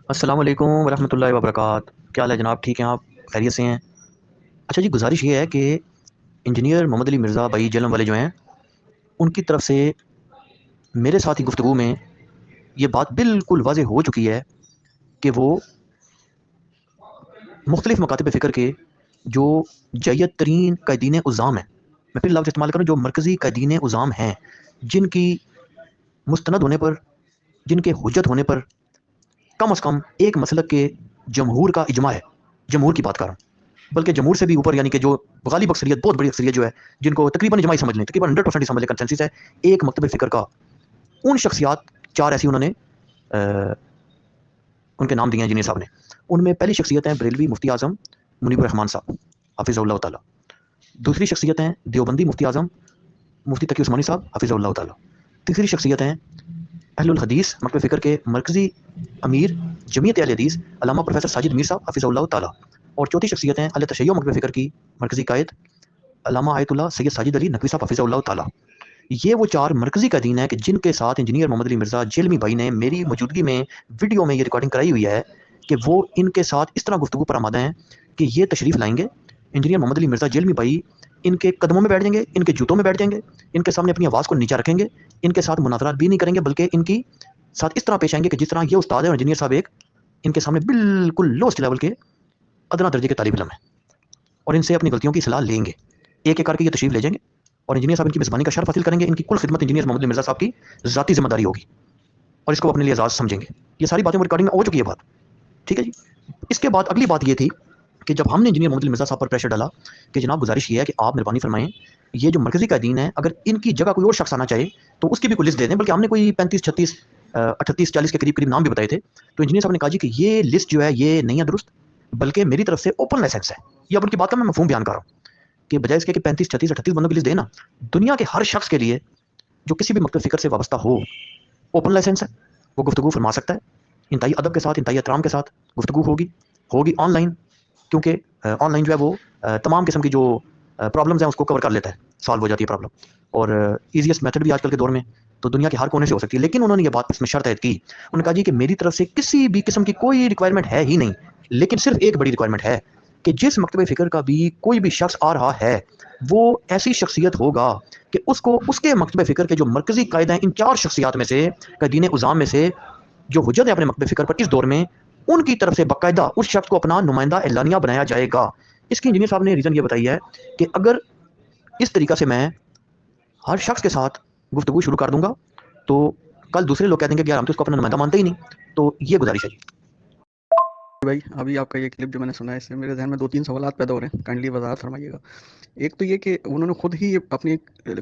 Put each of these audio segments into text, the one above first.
अस्सलाम वालेकुम वरहमतुल्लाहि वबरकात। क्या हाल है जनाब? ठीक हैं आप? खैरियत से हैं? अच्छा जी, गुजारिश ये है कि इंजीनियर मोहम्मद अली मिर्ज़ा भाई जलम वाले जो हैं, उनकी तरफ से मेरे साथ ही गुफ्तगू में ये बात बिल्कुल वाज़ेह हो चुकी है कि वो मुख्तलिफ़ मकातब फ़िक्र के जो जय्यद तरीन कायदीन उज़ाम हैं, मैं फिर लफ्ज़ इस्तेमाल करूँ, जो मरकज़ी कायदीन उज़ाम हैं, जिनकी मुस्तनद होने पर, जिनके हुज्जत होने पर कम अज़ कम एक मसलक के जमहूर का इजमा है। जमहूर की बात कर रहा हूँ। बल्कि जमहूर से भी ऊपर, यानी कि जो गालिब अक्सरियत, बहुत बड़ी अक्सरियत जो है, जिनको तकरीबन इजमाई समझ लें, तकरीबन 100% ही समझ लें, कंसेंसस है एक मकतब फ़िक्र का। उन शख्सियात, 4 ऐसी उन्होंने उनके नाम दिए हैं इंजीनियर साहब ने। उनमें पहली शख्सियत है बरेलवी मुफ्ती आज़म मुनीबुर रहमान साहब, हाफ़िज़हुल्लाह ताला। दूसरी शख्सियत हैं देवबंदी मुफ्ती आज़म मुफ्ती तकी उस्मानी साहब, हाफ़िज़हुल्लाह ताला। तीसरी शख्सियत हैं अहलुल हदीस मकतब फ़िक्र के मरकज़ी अमीर जमीयत अहले हदीस अल्लामा प्रोफ़ेसर साजिद मीर साहब, हाफ़िज़हुल्लाह ताला। और चौथी शख्सियत हैं अहले तशय्युअ मकतब फ़िक्र की मरकज़ी कायद अल्लामा आयतुल्लाह सैयद साजिद अली नकवी साहब, हाफ़िज़हुल्लाह ताला। ये वो 4 मरकज़ी कायदीन हैं कि जिनके साथ इंजीनियर मोहम्मद अली मिर्ज़ा जेलमी भाई ने मेरी मौजूदगी में वीडियो में ये रिकॉर्डिंग कराई हुई है कि वो इनके साथ इस तरह गुफ्तगू पर आमादा हैं कि ये तशरीफ़ लाएँगे, इंजीनियर मोहम्मद अली मिर्ज़ा जेलमी भाई इनके कदमों में बैठ जाएँगे, इनके जूतों में बैठ जाएँगे, इनके सामने अपनी आवाज़ को नीचा रखेंगे, इनके साथ मुनाज़रात भी नहीं करेंगे, बल्कि इनकी साथ इस तरह पेश आएँगे कि जिस तरह ये उस्ताद है और इंजीनियर साहब एक इनके सामने बिल्कुल लोएस्ट लेवल के अदना दर्जे के तालिब इल्म हैं, और इनसे अपनी गलतियों की सलाह लेंगे। एक-एक करके ये तशरीफ़ ले जाएँगे और इंजीनियर साहब इनकी मेज़बानी का शर्फ़ हासिल करेंगे। इनकी कुल खिदमत इंजीनियर मोहम्मद अली मिर्ज़ा साहब की ज़ाती ज़िम्मेदारी होगी और इसको अपने लिए एज़ाज़ समझेंगे। ये सारी बातें वो रिकॉर्डिंग में हो चुकी है बात, ठीक है जी। इसके बाद अगली बात ये थी कि जब हमने इंजीनियर मोहम्मद अली मिर्ज़ा साहब पर प्रेशर डाला कि जनाब गुज़ारिश ये है कि आप मेहरबानी फ़रमाएँ, ये जो मरकज़ी कायदीन है, अगर इनकी जगह कोई और शख़्स आना चाहे, तो उसकी भी कोई लिस्ट दे दें। बल्कि हमने कोई 35-36 38-40 के करीब-करीब नाम भी बताए थे। तो इंजीनियर साहब ने कहा जी कि ये लिस्ट जो है, ये नहीं है दुरुस्त, बल्कि मेरी तरफ से ओपन लाइसेंस है। ये अब उनकी बात का मैं मफ़हूम बयान कर रहा हूँ कि बजाए इसके कि 35, 36, 38 बंदों की लिस्ट दें ना, दुनिया के हर शख़्स के लिए जो किसी भी मकतब फ़िक्र से वाबस्ता हो, ओपन लाइसेंस है, वो गुफ्तगू फरमा सकता है। इंतहाई अदब के साथ, इंतहाई एहतराम के साथ गुफ्तगू होगी, होगी ऑनलाइन, क्योंकि ऑनलाइन जो है वो तमाम किस्म की जो प्रॉब्लम्स हैं उसको कवर कर लेता है, सॉल्व हो जाती है प्रॉब्लम। और ईज़ीएस्ट मेथड भी आजकल के दौर में तो दुनिया के हर कोने से हो सकती है। लेकिन उन्होंने ये बात इसमें शर्त ऐड की, उन्होंने कहा जी कि मेरी तरफ से किसी भी किस्म की कोई रिक्वायरमेंट है ही नहीं, लेकिन सिर्फ़ एक बड़ी रिक्वायरमेंट है कि जिस मकतब फ़िक्र का भी कोई भी शख़्स आ रहा है, वो ऐसी शख्सियत होगा कि उसको उसके मकतब फ़िक्र के जो मरकज़ी कायदे हैं, इन 4 शख्सियात में से, कायदीन उज़ाम में से, जो हुज्जत है अपने मकतब फ़िक्र पर इस दौर में, उनकी तरफ से बाकायदा उस शख्स को अपना नुमाइंदा एलानिया बनाया जाएगा। इसकी इंजीनियर साहब ने रीज़न ये बताई है कि अगर इस तरीक़ा से मैं हर शख्स के साथ गुफ्तगू शुरू कर दूँगा, तो कल दूसरे लोग कह देंगे कि यार हम तो इसको अपना नुमाइंदा मानते ही नहीं। तो ये गुज़ारिश है जी। भाई, अभी आपका ये क्लिप जो मैंने सुना है, इससे मेरे ज़हन में 2-3 सवालात पैदा हो रहे हैं, काइंडली वज़ाहत फ़रमाइएगा। एक तो ये कि उन्होंने खुद ही अपनी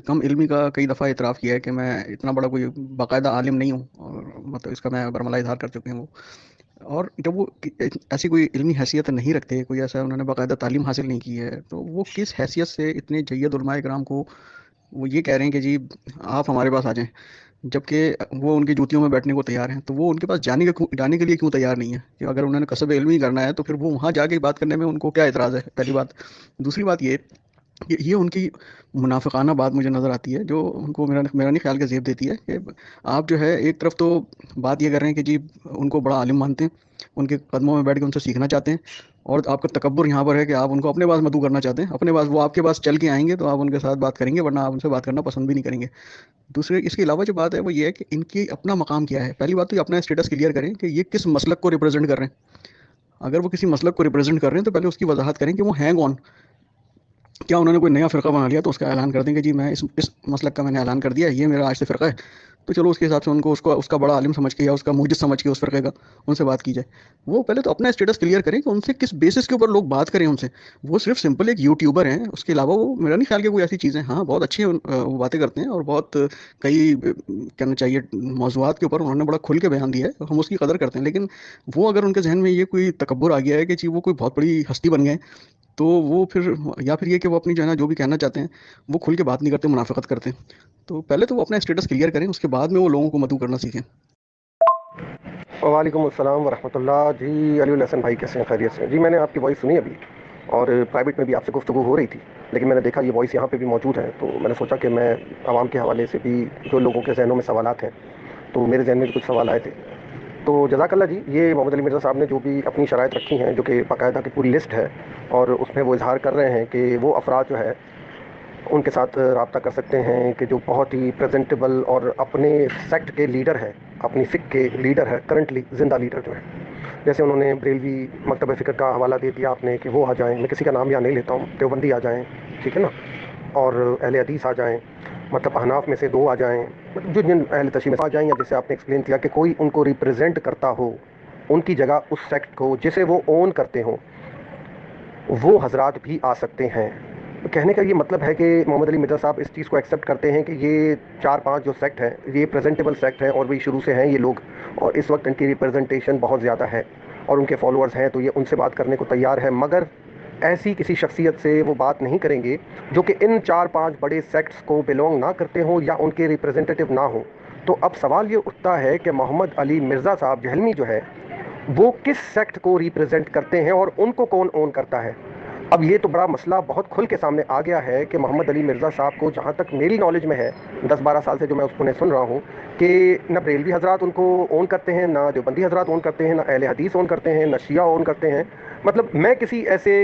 कम इल्मी का कई दफ़ा इतराफ़ किया है कि मैं इतना बड़ा कोई बाकायदा आलिम नहीं हूँ, और मतलब इसका मैं बरमला इज़हार कर चुके हैं वो। और जब वो ऐसी कोई इल्मी हैसियत नहीं रखते, कोई ऐसा उन्होंने बाकायदा तालीम हासिल नहीं की है, तो वो किस हैसियत से इतने जय्यद उलमाए किराम को वो ये कह रहे हैं कि जी आप हमारे पास आ जाएँ, जबकि वो उनकी जूतियों में बैठने को तैयार हैं। तो वो उनके पास जाने के लिए क्यों तैयार नहीं है? कि अगर उन्होंने कसब इल्मी करना है, तो फिर वो वहाँ जाके बात करने में उनको क्या एतराज़ है? पहली बात। दूसरी बात ये उनकी मुनाफ़िक़ाना बात मुझे नज़र आती है, जो उनको मेरा मेरा नहीं ख़्याल का ज़ेब देती है कि आप जो है एक तरफ तो बात ये कर रहे हैं कि जी उनको बड़ा आलिम मानते हैं, उनके कदमों में बैठ के उनसे सीखना चाहते हैं, और आपका तकब्बुर यहाँ पर है कि आप उनको अपने पास मदऊ करना चाहते हैं। अपने पास वो आपके पास चल के आएँगे तो आप उनके साथ बात करेंगे, वरना आप उनसे बात करना पसंद भी नहीं करेंगे। दूसरे इसके अलावा जो बात है वो ये है कि इनकी अपना मकाम क्या है। पहली बात तो ये अपना स्टेटस क्लियर करें कि ये किस मसलक को रिप्रेजेंट कर रहे हैं। अगर वो किसी मसलक को रिप्रेजेंट कर रहे हैं, तो पहले उसकी वजाहत करें कि वो हैं कौन। क्या उन्होंने कोई नया फ़िरका बना लिया तो उसका ऐलान कर दें कि जी मैं इस मसलक का मैंने ऐलान कर दिया है, ये मेरा आज से फ़िरका है। तो चलो उसके हिसाब से उनको उसको उसका बड़ा आलिम समझ के या उसका मुजिद समझ के उस फ़िरके का उनसे बात की जाए। वो पहले तो अपना स्टेटस क्लियर करें कि उनसे किस बेसिस के ऊपर लोग बात करें उनसे। वो सिर्फ सिंपल एक यूट्यूबर हैं, उसके अलावा वो मेरा नहीं ख्याल कि कोई ऐसी चीज़ें, हाँ बहुत अच्छी वो बातें करते हैं, और बहुत कई कहना चाहिए मौज़ूआत के ऊपर उन्होंने बड़ा खुल के बयान दिया है, हम उसकी कदर करते हैं। लेकिन वो अगर उनके जहन में ये कोई तकब्बुर आ गया है कि जी वो कोई बहुत बड़ी हस्ती बन गए, तो वो फिर, या फिर ये कि वो अपनी जो है ना जो भी कहना चाहते हैं वो खुल के बात नहीं करते, मुनाफ़िक़त करते हैं। तो पहले तो वो अपना स्टेटस क्लियर करें, उसके बाद में वो लोगों को मदऊ करना सीखें। वालेकुम अस्सलाम वरहमतुल्लाह जी। अली हसन भाई कैसे हैं? खैरियत से? जी मैंने आपकी वॉइस सुनी अभी, और प्राइवेट में भी आपसे गुफ्तगू हो रही थी, लेकिन मैंने देखा ये वॉइस यहाँ पे भी मौजूद है, तो मैंने सोचा कि मैं आवाम के हवाले से भी, जो लोगों के जहनों में सवालात हैं, तो मेरे जहन में भी कुछ सवाल आए थे। तो जज़ाकल्लाह जी, ये मोहम्मद अली मिर्ज़ा साहब ने जो भी अपनी शराइत रखी हैं, जो कि बाकायदा की पूरी लिस्ट है, और उसमें वो इजहार कर रहे हैं कि वो अफराद जो है उनके साथ रब्ता कर सकते हैं कि जो बहुत ही प्रेजेंटेबल और अपने सेक्ट के लीडर हैं, अपनी फ़िक के लीडर है, करंटली ज़िंदा लीडर जो है। जैसे उन्होंने बरेलवी मकतब फ़िक्र का हवाला दे दिया आपने कि वो आ जाएँ, मैं किसी का नाम यहाँ नहीं लेता हूँ, देवबंदी आ जाएँ, ठीक है ना, और अहले हदीस आ जाएँ, मतलब अहनाफ में से 2 आ जाएँ, मतलब जो जिन अहले तशरीह में आ जाएँ, या जैसे आपने एक्सप्लेन किया कि कोई उनको रिप्रेजेंट करता हो, उनकी जगह उस सेक्ट को जिसे वो ओन करते हों, वो हजरात भी आ सकते हैं। कहने का ये मतलब है कि मोहम्मद अली मिर्ज़ा साहब इस चीज़ को एक्सेप्ट करते हैं कि ये 4-5 जो सेक्ट हैं, ये प्रेजेंटेबल सेक्ट हैं और वही शुरू से हैं ये लोग, और इस वक्त इनकी रिप्रेजेंटेशन बहुत ज़्यादा है और उनके फॉलोअर्स हैं, तो ये उनसे बात करने को तैयार है, मगर ऐसी किसी शख्सियत से वो बात नहीं करेंगे जो कि इन 4-5 बड़े सेक्ट्स को बिलोंग ना करते हों या उनके रिप्रेजेंटेटिव ना हो। तो अब सवाल ये उठता है कि मोहम्मद अली मिर्ज़ा साहब जहलमी जो है, वो किस सेक्ट को रिप्रेजेंट करते हैं और उनको कौन ओन करता है। अब ये तो बड़ा मसला बहुत खुल के सामने आ गया है कि मोहम्मद अली मिर्ज़ा साहब को, जहाँ तक मेरी नॉलेज में है, 10-12 साल से जो मैं उसको सुन रहा हूँ, कि न बरेलवी हजरात उनको ओन करते हैं, ना देवबंदी हजरात ओन करते हैं, ना अहले हदीस ओन करते हैं, ना शिया ओन करते हैं। मतलब मैं किसी ऐसे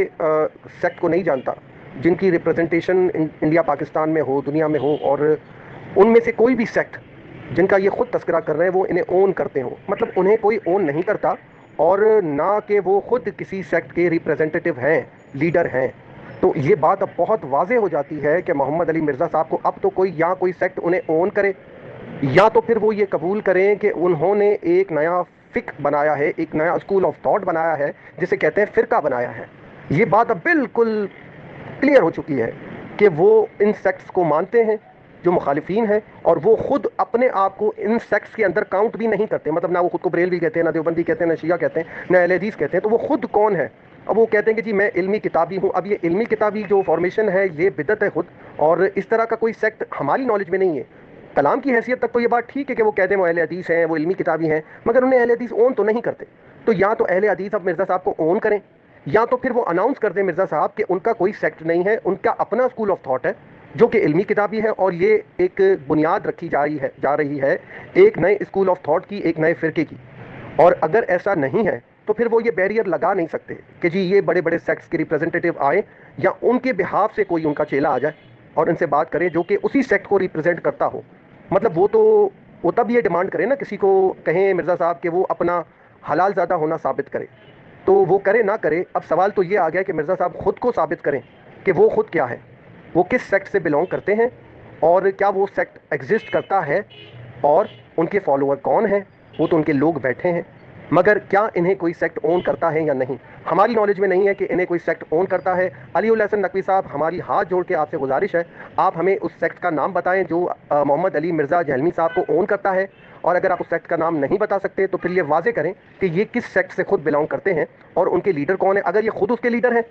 सेक्ट को नहीं जानता जिनकी रिप्रेजेंटेशन इंडिया पाकिस्तान में हो, दुनिया में हो, और उनमें से कोई भी सेक्ट जिनका ये खुद तस्करा कर रहे हैं वो इन्हें ओन करते हो। मतलब उन्हें कोई ओन नहीं करता, और ना कि वो खुद किसी सेक्ट के रिप्रेजेंटेटिव हैं, लीडर हैं। तो ये बात अब बहुत वाजे हो जाती है कि मोहम्मद अली मिर्ज़ा साहब को अब तो कोई, या कोई सेक्ट उन्हें ओन करे, या तो फिर वो ये कबूल करें कि उन्होंने एक नया फ़िक बनाया है, एक नया स्कूल ऑफ थॉट बनाया है, जिसे कहते हैं फ़िरका बनाया है। ये बात अब बिल्कुल क्लियर हो चुकी है कि वो इन सेक्ट्स को मानते हैं जो मुखालिफिन हैं, और वो खुद अपने आप को इन सेक्ट्स के अंदर काउंट भी नहीं करते। मतलब ना वो खुद को बरेलवी कहते हैं, ना देवबंदी कहते हैं, ना शिया कहते हैं, ना अहले हदीस कहते हैं। तो वो खुद कौन है? अब वो कहते हैं कि जी मैं इल्मी किताबी हूँ। अब ये इल्मी किताबी जो फॉर्मेशन है, ये बिदत है खुद, और इस तरह का कोई सेक्ट हमारी नॉलेज में नहीं है। कलाम की हैसियत तक तो ये बात ठीक है कि वो कहते हैं वो अहले हदीस हैं, वो इल्मी किताबी हैं, मगर उन्हें अहले हदीस ओन तो नहीं करते। तो या तो अहले हदीस अब मिर्ज़ा साहब को ओन करें, या तो फिर वो अनाउंस कर दें मिर्ज़ा साहब कि उनका कोई सेक्ट नहीं है, उनका अपना स्कूल ऑफ थॉट है जो कि इल्मी किताबी है, और ये एक बुनियाद रखी जा रही है एक नए स्कूल ऑफ थॉट की, एक नए फ़िरके की। और अगर ऐसा नहीं है तो फिर वो ये बैरियर लगा नहीं सकते कि जी ये बड़े बड़े सेक्ट्स के रिप्रेजेंटेटिव आए, या उनके बिहाफ से कोई उनका चेला आ जाए और इनसे बात करे जो कि उसी सेक्ट को रिप्रेजेंट करता हो। मतलब वो तब ये डिमांड करे ना, किसी को कहें मिर्ज़ा साहब कि वो अपना हलाल ज़्यादा होना साबित करे, तो वो करे ना करे। अब सवाल तो ये आ गया कि मिर्ज़ा साहब खुद को साबित करें कि वो खुद क्या है, वो किस सेक्ट से बिलोंग करते हैं, और क्या वो सेक्ट एग्जिस्ट करता है, और उनके फॉलोअर कौन हैं। वो तो उनके लोग बैठे हैं, मगर क्या इन्हें कोई सेक्ट ओन करता है या नहीं, हमारी नॉलेज में नहीं है कि इन्हें कोई सेक्ट ओन करता है। अलीउल हसन नकवी साहब, हमारी हाथ जोड़ के आपसे गुजारिश है, आप हमें उस सेक्ट का नाम बताएं जो मोहम्मद अली मिर्ज़ा जहलमी साहब को ओन करता है। और अगर आप उस सेक्ट का नाम नहीं बता सकते तो फिर ये वाजे करें कि ये किस सेक्ट से खुद बिलोंग करते हैं और उनके लीडर कौन है। अगर ये खुद उसके लीडर हैं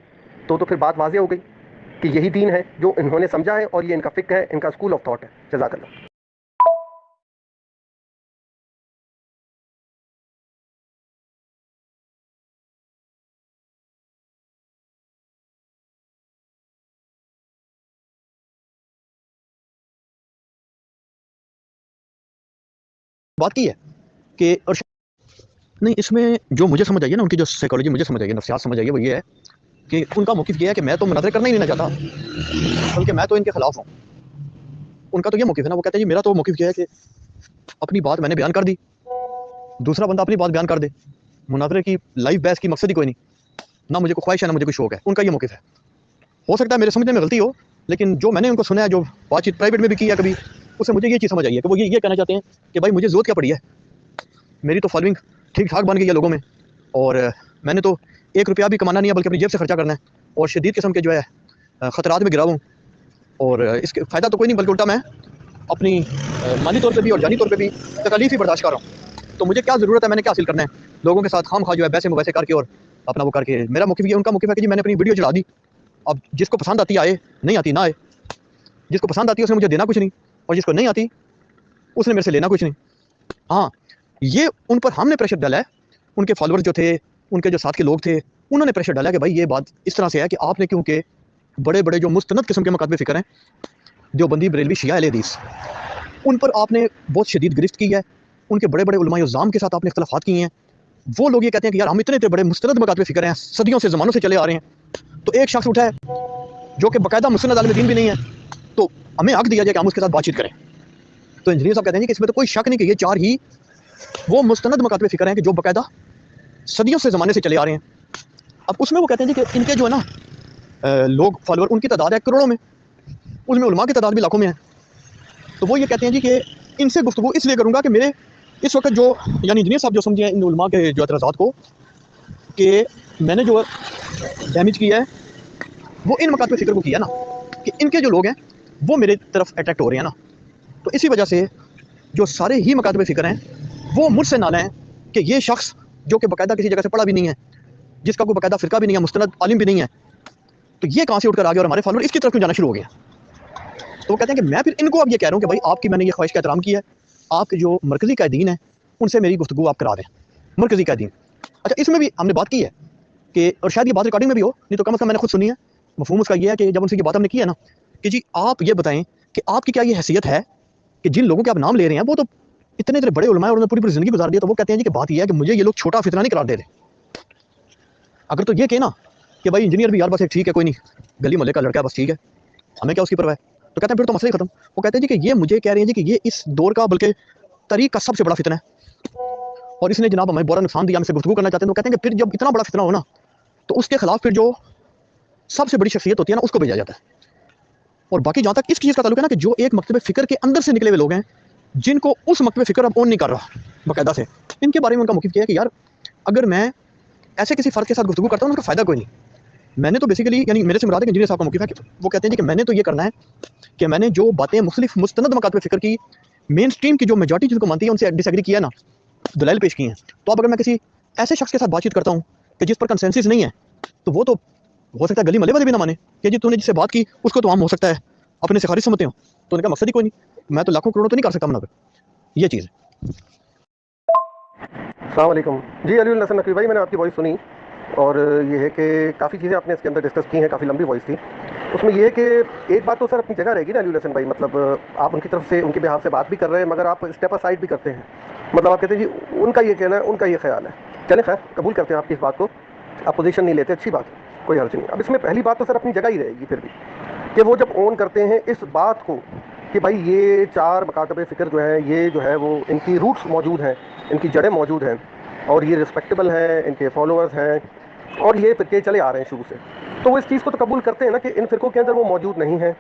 तो फिर बात वाजे हो गई कि यही दीन है जो इन्होंने समझा है, और ये इनका फ़िक्र है, इनका स्कूल ऑफ थॉट है। जज़ाकल्लाह। बात की है कि और नहीं, इसमें जो मुझे समझ आई है ना, उनकी जो साइकोलॉजी मुझे समझ आई है, नफ्सियात समझ आई है, वो ये है कि उनका मौक़िफ़ ये है कि मैं तो मुनाज़रा करना ही नहीं चाहता, बल्कि मैं तो इनके ख़िलाफ़ हूँ। उनका तो ये मौक़िफ़ है ना, वो कहते हैं जी मेरा तो मौक़िफ़ ये है कि अपनी बात मैंने बयान कर दी, दूसरा बंदा अपनी बात बयान कर दे, मुनाज़रे की लाइव बहस की मकसद ही कोई नहीं, ना मुझे कोई ख्वाहिश है, ना मुझे कोई शौक़ है। उनका ये मौक़िफ़ है। हो सकता है मेरे समझने में गलती हो, लेकिन जो मैंने उनको सुना है, जो बातचीत प्राइवेट में भी की है कभी, उससे मुझे ये चीज़ समझ आई है कि वो ये कहना चाहते हैं कि भाई मुझे ज़रूरत क्या पड़ी है, मेरी तो फॉलोइंग ठीक-ठाक बन गई है लोगों में, और मैंने तो 1 रुपया भी कमाना नहीं है, बल्कि अपनी जेब से खर्चा करना है, और शदीद किस्म के जो है ख़तरात में गिरा हूँ, और इसके फ़ायदा तो कोई नहीं, बल्कि उल्टा मैं अपनी माली तौर पे भी और जानी तौर पे भी तकलीफ़ ही बर्दाश्त कर रहा हूँ। तो मुझे क्या ज़रूरत है, मैंने क्या हासिल करना है लोगों के साथ खाम-खा जो है बैसे मुबैसे करके और अपना वो करके। मेरा मौक़िफ़ ये, उनका मौक़िफ़ है कि जी मैंने अपनी वीडियो चढ़ा दी, अब जिसको पसंद आती आए, नहीं आती ना आए। जिसको पसंद आती है उसने मुझे देना कुछ नहीं, और जिसको नहीं आती उसने मेरे से लेना कुछ नहीं। हाँ, ये उन पर हमने प्रेशर डाला है, उनके फॉलोअर्स जो थे, उनके जो साथ के लोग थे, उन्होंने प्रेशर डाला कि भाई ये बात इस तरह से है कि आपने, क्योंकि बड़े-बड़े जो मुस्तनद किस्म के मकातबे फ़िक्र हैं, देवबंदी, बरेलवी, शिया, अहले हदीस, उन पर आपने बहुत शदीद गिरफ्त की है, उनके बड़े बड़े उलमा इज़्ज़ाम के साथ आपने इख्तिलाफात किए हैं, वो लोग ये कहते हैं कि यार हम इतने बड़े मुस्तनद मकात पे फ़िक्र हैं, सदियों से ज़मानों से चले आ रहे हैं। तो एक शख्स उठा है जो कि बाकायदा मुस्नद आलिम दीन भी नहीं है, तो हमें हक दिया जाए कि हम उसके साथ बातचीत करें। तो इंजीनियर साहब कहते हैं कि इसमें तो कोई शक नहीं कि ये चार ही वो मुस्तनद मकात पे फ़िक्र हैं कि जो बाकायदा सदियों से ज़माने से चले आ रहे हैं। अब उसमें वो कहते हैं जी कि इनके जो है ना लोग फॉलोअर, उनकी तादाद है करोड़ों में, उसमें उलमा की तादाद भी लाखों में है। तो वो ये कहते हैं जी कि इनसे गुफ्तगू इसलिए करूँगा कि मेरे इस वक्त जो यानी इंजीनियर साहब जो समझे हैं इन उलमा के जो एतराज़ात को कि मैंने जो डैमेज किया है वो इन मकात पे फ़िक्र को किया ना कि इनके जो लोग हैं वो मेरे तरफ अट्रैक्ट हो रहे हैं ना, तो इसी वजह से जो सारे ही मकात पे फ़िक्र हैं वो मुझसे नाले हैं कि ये शख्स जो कि बाकायदा किसी जगह से पढ़ा भी नहीं है, जिसका कोई बाकायदा फ़िरका भी नहीं है, मुस्तनद आलिम भी नहीं है, तो ये कहाँ से उठकर आ गया और हमारे फॉलोअर इसकी तरफ क्यों जाना शुरू हो गया। तो वो कहते हैं कि मैं फिर इनको अब ये कह रहा हूँ कि भाई आपकी मैंने ये ख्वाहिश का एहतराम किया है, आपके जो मरकज़ी कायदीन हैं उनसे मेरी गुफ्तगू आप करा दें। मरकज़ी कायदीन, अच्छा इसमें भी हमने बात की है कि, और शायद ये बात रिकॉर्डिंग में भी हो, नहीं तो कम से कम मैंने खुद सुनी है। मफहूम उसका ये है कि जब उनसे ये बात हमने की है ना कि जी आप ये बताएं कि आपकी क्या ये हैसियत है कि जिन लोगों के आप नाम ले रहे हैं वो तो इतने इतने बड़े उलमा हैं और उन्होंने पूरी पूरी ज़िंदगी गुजार दी है। तो वो कहते हैं जी कि बात ये है कि मुझे ये लोग छोटा फितना नहीं करार दे रहे। अगर तो ये कहे ना कि भाई इंजीनियर भी यार बस एक ठीक है, कोई नहीं, गली मोहल्ले का लड़का है, बस ठीक है, हमें क्या उसकी परवाह है, तो कहते हैं फिर तो मसला ही खत्म। वो कहते हैं जी कि ये मुझे कह रहे हैं जी कि ये इस दौर का बल्कि तारीख का सबसे बड़ा फितना है और इसने जनाब हमें बुरा नुकसान दिया, हमसे गुफ्तगू करना चाहते हैं। तो कहते हैं कि फिर जब इतना बड़ा फितना हो ना तो उसके खिलाफ फिर जो सबसे बड़ी शख्सियत होती है ना उसको भेजा जाता है। और बाकी जहाँ तक इस चीज़ का ताल्लुक है ना कि जो एक मकतब फ़िक्र के अंदर से निकले हुए लोग हैं जिनको उस मकतब फ़िक्र अब ओन नहीं कर रहा बाकायदा से, इनके बारे में उनका मौक़िफ़ किया है कि यार अगर मैं ऐसे किसी फ़र्द के साथ गुफ्तगू करता हूँ उसका फ़ायदा कोई नहीं। मैंने तो बेसिकली यानी मेरे से मुराद है कि इंजीनियर साहब का मौक़िफ़ है कि वो कहते हैं कि मैंने तो ये करना है कि मैंने जो बातें मुख्तलिफ मुस्तनद मकात पे फ़िक्र की मेन स्ट्रीम की जो मेजॉरिटी जिनको मानती है उनसे डिसएग्री किया ना, दलाइल पेश किए हैं। तो अब अगर मैं किसी ऐसे शख्स के साथ बातचीत करता हूँ कि जिस पर कंसेंसस नहीं है, तो वो तो हो सकता है गली मोहल्ले वाले भी ना माने कि जी तूने जिससे बात की उसको तो आम हो सकता है अपने से खारिज समझते हो, तो उनका मकसद ही कोई नहीं, मैं तो लाखों करोड़ों तो नहीं कर सकता मुनाफिर, ये चीज़ है। अस्सलाम वालेकुम जी। अली हसन नकवी भाई, मैंने आपकी वॉइस सुनी और ये है कि काफ़ी चीज़ें आपने इसके अंदर डिस्कस की हैं, काफ़ी लंबी वॉइस थी। उसमें ये है कि एक बात तो सर अपनी जगह रहेगी ना अली हसन भाई, मतलब आप उनकी तरफ से उनके बिहाफ से बात भी कर रहे हैं मगर आप स्टेप असाइड भी करते हैं। मतलब आप कहते हैं जी उनका ये कहना है, उनका ये ख्याल है, चलें खैर कबूल करते हैं आपकी इस बात को, आप पोजीशन नहीं लेते, अच्छी बात है, कोई हर्ज नहीं। अब इसमें पहली बात तो सर अपनी जगह ही रहेगी फिर भी कि वो जब ऑन करते हैं इस बात को कि भाई ये चार मकातब फ़िक्र जो है ये जो है वो इनकी रूट्स मौजूद हैं, इनकी जड़ें मौजूद हैं और ये रिस्पेक्टेबल हैं, इनके फॉलोअर्स हैं और ये फ़िरके चले आ रहे हैं शुरू से, तो वो इस चीज़ को तो कबूल करते हैं ना कि इन फ़िरकों के अंदर वो मौजूद नहीं है।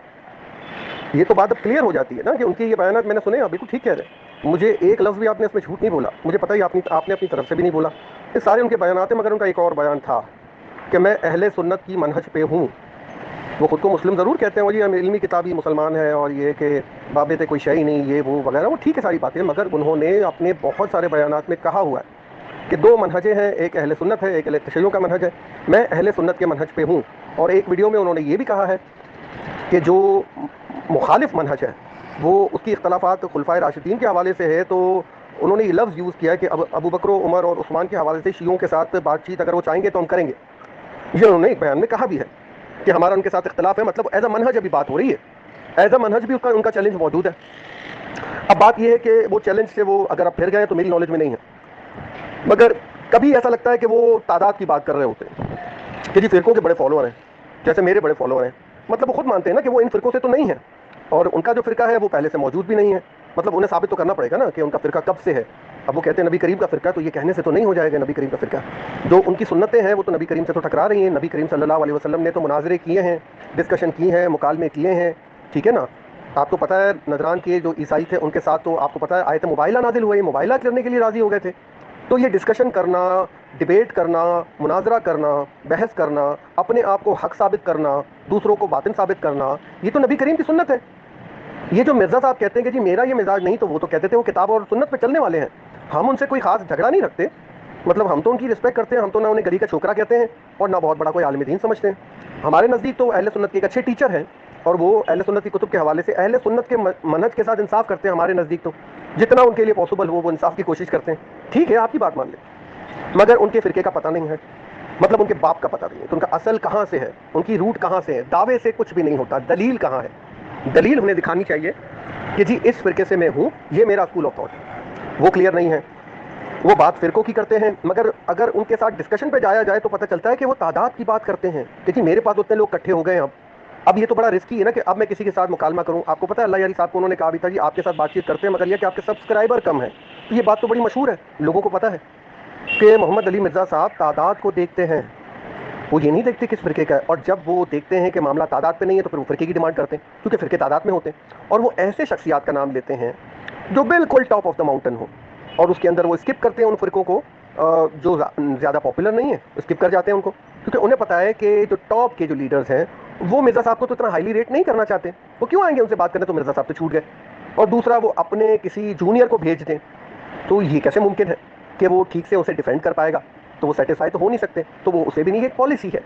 ये तो बात अब क्लियर हो जाती है ना कि उनके ये बयान मैंने सुने, आप बिल्कुल ठीक कह रहे हैं, मुझे एक लफ्ज़ भी आपने इसमें झूठ नहीं बोला, मुझे पता ही आपने अपनी तरफ से भी नहीं बोला, ये सारे उनके बयान हैं। मगर उनका एक और बयान था कि मैं अहले सुन्नत की मनहज पे हूँ। वो खुद को मुस्लिम ज़रूर कहते हैं, वो जी हम इल्मी किताबी मुसलमान हैं और ये कि बाबे ते कोई शय नहीं ये वो वगैरह, वो ठीक है सारी बातें, मगर उन्होंने अपने बहुत सारे बयानात में कहा हुआ है कि दो मनहजें हैं, एक अहले सुन्नत है, एक अहले तशय्युअ का मनहज है। मैं अहले सुन्नत के मनहज पे हूँ। और एक वीडियो में उन्होंने ये भी कहा है कि जो मुखालिफ मनहज है वो उसकी इख्तलाफात खुलफाए राशिदीन के हवाले से है, तो उन्होंने ये लफ्ज़ यूज़ किया है कि अब अबू बकर उमर और उस्मान के हवाले से शियों के साथ बातचीत अगर वो चाहेंगे तो हम करेंगे। ये उन्होंने एक बयान में कहा भी है कि हमारा उनके साथ इख्तलाफ है, मतलब एज अ मनहज अभी बात हो रही है, एज अ मनहज भी उनका चैलेंज मौजूद है। अब बात यह है कि वो चैलेंज से वो अगर आप फिर गए तो मेरी नॉलेज में नहीं है, मगर कभी ऐसा लगता है कि वो तादाद की बात कर रहे होते हैं कि जी फ़िरकों के बड़े फॉलोअर हैं, जैसे मेरे बड़े फॉलोअर हैं, मतलब वो खुद मानते हैं ना कि वो इन फ़िरकों से तो नहीं है और उनका जो फ़िरका है वो पहले से मौजूद भी नहीं है, मतलब उन्हें साबित तो करना पड़ेगा ना कि उनका फ़िरका कब से है। अब वो कहते हैं नबी करीम का फ़िरका, तो ये कहने से तो नहीं हो जाएगा नबी करीम का फ़िरका, जो उनकी सुन्नतें हैं वो तो नबी करीम से तो टकरा रही हैं। नबी करीम सल्लल्लाहु अलैहि वसल्लम ने तो मुनाजरे किए हैं, डिस्कशन की हैं, मुकालमे किए हैं, ठीक है ना। आपको पता है नजरान के जो ईसाई थे उनके साथ तो आपको पता है आयत मुबाइला नाजिल हुई, मुबाइला करने के लिए राज़ी हो गए थे। तो ये डिस्कशन करना, डिबेट करना, मुनाजरा करना, बहस करना, अपने आप को हक साबित करना, दूसरों को बातिल साबित करना, ये तो नबी करीम की सुन्नत है। ये जो मिर्ज़ा साहब कहते हैं कि जी मेरा ये मिजाज नहीं, तो वो तो कहते थे वो किताब और सुन्नत पे चलने वाले हैं, हम उनसे कोई खास झगड़ा नहीं रखते, मतलब हम तो उनकी रिस्पेक्ट करते हैं, हम तो ना उन्हें गली का छोकरा कहते हैं और ना बहुत बड़ा कोई आलिम दीन समझते हैं। हमारे नज़दीक तो अहले सुन्नत के एक अच्छे टीचर हैं और वो अहले सुन्नत की कुतुब के हवाले से अहले सुन्नत के मनहज के साथ इंसाफ करते हैं। हमारे नज़दीक तो जितना उनके लिए पॉसिबल हो वो इंसाफ की कोशिश करते हैं, ठीक है आपकी बात मान लें, मगर उनके फ़िरके का पता नहीं है, मतलब उनके बाप का पता नहीं है, तो उनका असल कहाँ से है, उनकी रूट कहाँ से है, दावे से कुछ भी नहीं होता, दलील कहाँ है। दलील उन्हें दिखानी चाहिए कि जी इस फ़िरके से मैं हूँ, ये मेरा स्कूल ऑफ थॉट है, वो क्लियर नहीं है। वो बात फिरकों की करते हैं, मगर अगर उनके साथ डिस्कशन पे जाया जाए तो पता चलता है कि वो तादाद की बात करते हैं कि जी मेरे पास उतने लोग इकट्ठे हो गए हैं। अब ये तो बड़ा रिस्की है ना कि अब मैं किसी के साथ मुकालमा करूं। आपको पता है अल्लाह यारी साहब को उन्होंने कहा भी था जी आपके साथ बातचीत करते हैं मगर ये कि आपके सब्सक्राइबर कम है। तो ये बात तो बड़ी मशहूर है, लोगों को पता है कि मोहम्मद अली मिर्ज़ा साहब तादाद को देखते हैं, वो ये नहीं देखते किस फिरके का है। और जब वो देखते हैं कि मामला तादाद पे नहीं है तो फिर वो फिरके की डिमांड करते हैं, क्योंकि फिरके तादाद में होते हैं। और वो ऐसे शख्सियात का नाम लेते हैं जो बिल्कुल टॉप ऑफ द माउंटेन हो, और उसके अंदर वो स्किप करते हैं उन फिरकों को जो ज़्यादा पॉपुलर नहीं है, स्किप कर जाते हैं उनको, क्योंकि उन्हें पता है कि जो टॉप के जो लीडर्स हैं वो मिर्ज़ा साहब को तो इतना हाईली रेट नहीं करना चाहते। वो क्यों आएंगे उनसे बात करने, तो मिर्ज़ा साहब तो छूट गए। और दूसरा, वो अपने किसी जूनियर को भेज दें, तो ये कैसे मुमकिन है कि वो ठीक से उसे डिफेंड कर पाएगा? तो वो सेटिस्फाई तो हो नहीं सकते, तो वो उसे भी नहीं। एक पॉलिसी है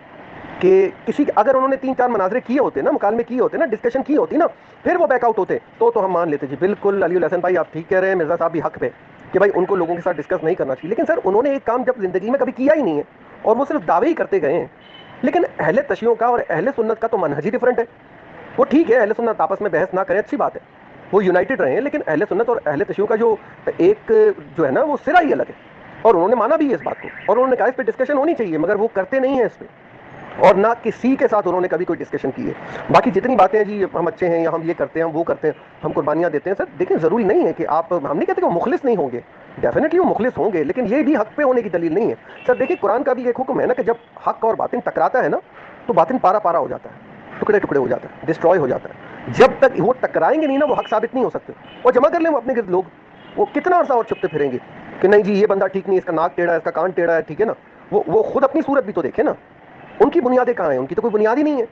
कि किसी अगर उन्होंने 3-4 मनाजरे किए होते ना, मुकालमे किए होते ना, डिस्कशन की होती ना, फिर वो बैकआउट होते तो हम मान लेते जी बिल्कुल अली उल हसन भाई आप ठीक कह रहे हैं, मिर्ज़ा साहब भी हक पे कि भाई उनको लोगों के साथ डिस्कस नहीं करना चाहिए। लेकिन सर उन्होंने एक काम जब ज़िंदगी में कभी किया ही नहीं है और वो सिर्फ दावे ही करते गए हैं। लेकिन अहले तशियों का और अहले सुन्नत का तो मनहज ही डिफरेंट है। वो ठीक है अहले सुन्नत आपस में बहस ना करें, अच्छी बात है, वो यूनाइटेड रहे, लेकिन अहले सुन्नत और अहले तशियों का जो एक जो है ना वो सिरा ही अलग है। और उन्होंने माना भी है इस बात को, और उन्होंने कहा इस पर डिस्कशन होनी चाहिए, मगर वो करते नहीं है इस पर, और ना किसी के साथ उन्होंने कभी कोई डिस्कशन की है। बाकी जितनी बातें हैं जी हम अच्छे हैं या हम ये करते हैं हम वो करते हैं हम कुर्बानियाँ देते हैं, सर देखिए ज़रूरी नहीं है कि आप, हम नहीं कहते कि वो मुखलिस नहीं होंगे, डेफिनेटली वो मुखलिस होंगे, लेकिन ये भी हक पे होने की दलील नहीं है। सर देखिए कुरान का भी एक हुक्म है ना कि जब हक और बातिन टकराता है ना तो बातिन पारा पारा हो जाता है, टुकड़े टुकड़े हो जाता है, डिस्ट्रॉय हो जाता है। जब तक वो टकराएंगे नहीं ना वो हक साबित नहीं हो सकते। और जमा कर लें वो अपने गिर्द लोग, वो कितना अर्सा और छुपते फिरेंगे कि नहीं जी ये बंदा ठीक नहीं, इसका नाक टेढ़ा है, इसका कान टेढ़ा है, ठीक है ना। वो खुद अपनी सूरत भी तो देखे ना, उनकी बुनियादें कहाँ हैं? उनकी तो कोई बुनियाद ही नहीं है।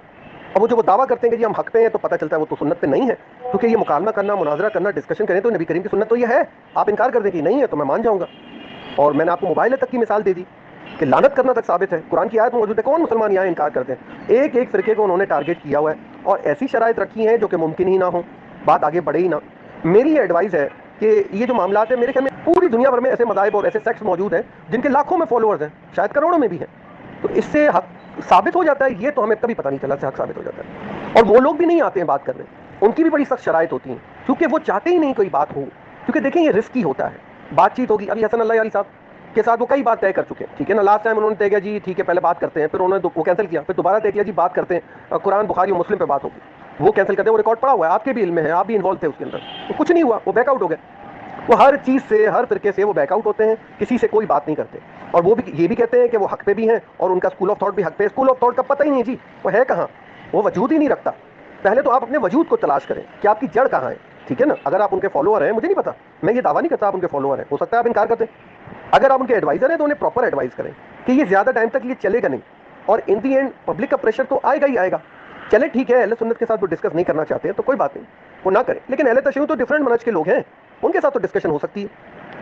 अब वो जो वो दावा करते हैं कि जी हम हक पे हैं, तो पता चलता है वो तो सुन्नत पे नहीं है, क्योंकि ये मुकालमा करना, मुनाजरा करना, डिस्कशन करें तो नबी करीम की सुन्नत तो ये है। आप इनकार कर दें कि नहीं है तो मैं मान जाऊंगा। और मैंने आपको मोबाइल तक की मिसाल दे दी कि लानत करना तक साबित है, कुरान की आयत मौजूद है। कौन मुसलमान यहाँ इनकार करते हैं? एक एक फिरके को उन्होंने टारगेट किया हुआ है और ऐसी शराइत रखी हैं जो कि मुमकिन ही ना हो, बात आगे बढ़े ही ना। मेरी ये एडवाइस है कि ये जो मामला है, मेरे ख्याल में पूरी दुनिया भर में ऐसे मदाहिब और ऐसे सेक्ट्स मौजूद हैं जिनके लाखों में फॉलोअर्स हैं, शायद करोड़ों में भी हैं, तो इससे हक साबित हो जाता है। ये तो हमें कभी पता नहीं चला से हक साबित हो जाता है। और वो लोग भी नहीं आते हैं बात करने, उनकी भी बड़ी सख्त शराइत होती हैं, क्योंकि वो चाहते ही नहीं कोई बात हो, क्योंकि देखें ये रिस्की होता है। बातचीत होगी, अभी हसन अल्लाह यारी साहब के साथ वो कई बात तय कर चुके हैं, ठीक है ना। लास्ट टाइम उन्होंने तय किया जी ठीक है पहले बात करते हैं, फिर उन्होंने वो कैंसिल किया, फिर दोबारा तय किया जी बात करते हैं, कुरान बुखारी और मुस्लिम पे बात होगी, वो कैंसिल करते हैं। वो रिकॉर्ड पड़ा हुआ है, आपके भी इल्म में है, आप भी इन्वॉल्व थे उसके अंदर, तो कुछ नहीं हुआ, वो बैकआउट हो गए। वो हर चीज़ से, हर फिरके से वो बैकआउट होते हैं, किसी से कोई बात नहीं करते। और वो भी ये भी कहते हैं कि वो हक पे भी हैं और उनका स्कूल ऑफ थॉट भी हक पे। स्कूल ऑफ थॉट का पता ही नहीं जी वो है कहाँ, वो वजूद ही नहीं रखता। पहले तो आप अपने वजूद को तलाश करें कि आपकी जड़ कहाँ है, ठीक है ना। अगर आप उनके फॉलोअर हैं, मुझे नहीं पता, मैं ये दावा नहीं करता आप उनके फॉलोअर हैं, हो सकता है आप इनकार करते। अगर आप उनके एडवाइजर हैं तो उन्हें प्रॉपर एडवाइस करें कि ये ज़्यादा टाइम तक ये चलेगा नहीं, और इन दी एंड पब्लिक का प्रेशर तो आएगा ही आएगा। चले ठीक है अहले सुन्नत के साथ वो डिस्कस नहीं करना चाहते हैं तो कोई बात नहीं, वो ना करें, लेकिन अहले तशय्युअ तो डिफरेंट मनहज के लोग हैं, उनके साथ तो डिस्कशन हो सकती है।